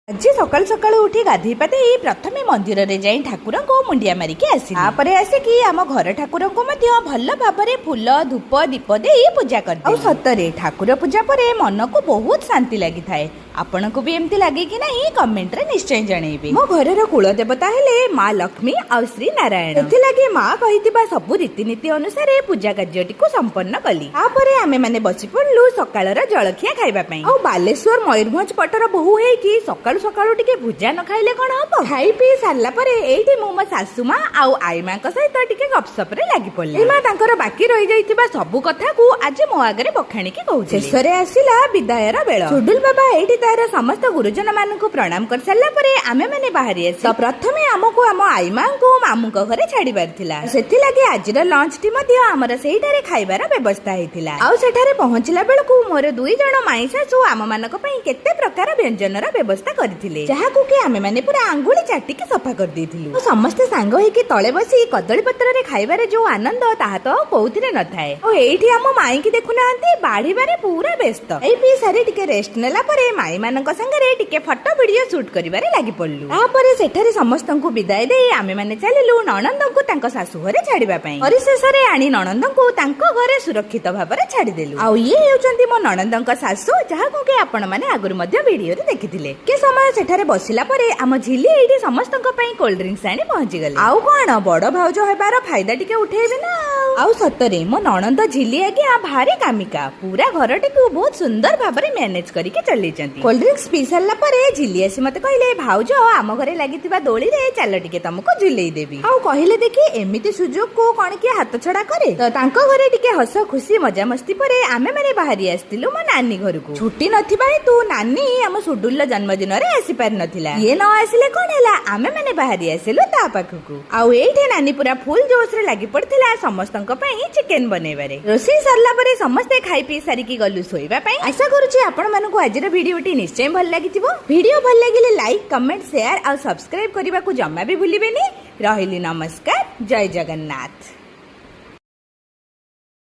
आज सकाल सकाल उठी गाधी पाधे प्रथमे मंदिर रे जाई ठाकुर को मुंडिया मारिकी आसी तापरे आसिकी आम घर ठाकुर को मध्य भल भाबरे फूल धूप दीप दे पूजा कर सतरे ठाकुर पूजा परे मन को बहुत शांति लगी थाए। आपण को भी एमती लगे कि नहीं कमेंट रे निश्चय जणेबे। मो घरर कुल देवता हेले माँ लक्ष्मी और श्री नारायण एथि लगे माँ कहितिबा सब रीतिनीति अनुसार पूजा कार्यटी को संपन्न कली। तापरे आमे माने बसी पड़लु सकाळर जळखिया खाइबा पई। आ बालेश्वर मयूरभंज पटर बहु हे कि सकाळु सकाळु टिके भुजा न खाइले कोन हबो। खाइ पी सारला परे एठी मो सासु माँ आउ आई माँ को सहित टिके गपसप रे लागि पड़ले। ए माँ तांकर बाकी रहि जाइतिबा सब कथा को आज मो आगरे बखाणी के कहउछे। शेषरे आसिला विदायर बेळ। सुडुल बाबा एठी तार समस्त गुरुजन मानकु प्रणाम कर सारला परे आमे माने बाहरी आसी। प्रथमे हमकु हम आई माँ को मामू को घरे छाड़ीबार थिला। सेथि लागि आजिर लंच टी मध्ये हमर सेहिटारे खाइबार व्यवस्था हेतिला। आउ सेठारे पहुंचिला बेलकु मोर दुई जण माई सासु आम मानक पई केते प्रकार व्यंजनर व्यवस्था करथिले, जाहाकु कि आमे माने पूरा आंगुली चाटी के सफा कर देथिलु। समस्त सांग होई कि तळे बसी कदळी पत्र रे खाइबारे जो आनंद ताहा तो कोउथिरे न थाए। ओ एठी हम माई की देखु नांती बाढीबारे पूरा व्यस्त। एई पी सारी टिके रेस्ट नेला परे माई मानक संगरे टिके फोटो वीडियो शूट करिबारे लागि पड़लु। तापरे सेठारे समस्तंकु विदाय देई आमे माने चलिलु ननंदंकु तांको सासु घरे छाड़ीबा पई। परिशेषरे आनी ननंदंकु तांको घरे सुरक्षित भाबरे छाड़ी देलु। आ ये हेउचंती मो ननंदंक सासु, जाहाकु के आपण माने आगुर मध्य वीडियो रे देखिथिले। के समय सेठारे बसिला परे आम झिली एठी समस्तंक पई कोल्ड ड्रिंक्स आनी पहुंची गले। आउ कोन बड़ भाउज हेबार फायदा टिके उठेबे ना। आउ सतरे मो ननंद झिली आज्ञा भारी कामिका, पूरा घरटी को बहुत सुंदर भाबरे मैनेज करिके चलीचंती। कोल्ड ड्रिंक्स पी सारला परे झिली आसी मते कहले, भाउज आम घरे लागितिबा दोली रे चल टिके तुमको झुलेई देबी। आउ कहले देखि एमिति सुजोग को कोन के हाथ छडा करे। तो तांको घरे टिके हस खुशी मजा मस्ती परे आमे माने बाहरी आस्तिलु मो नानी घर को। छुट्टी नथिबा हेतु नानी हम सुडुल जन्मदिन रे आसी पार नथिला। ये न आसिले कोन हैला आमे माने बाहरी आसिलु ता पाखकु। आउ एठी नानी पूरा फुल जोश रे लागि पड़थिला समस्तंक पई चिकन बनेबारे। रोसी सरला परे समस्ते खाइ पी सारी की गलु सोइबा पई। आशा करूची आपण मानको आजिर वीडियोटी निश्चय भल लागिथिबो। वीडियो भल लागिले लाइक कमेंट शेयर और सब्सक्राइब करबा को जम्मा भी भूलिबेनी। रहिली नमस्कार, जय जगन्नाथ।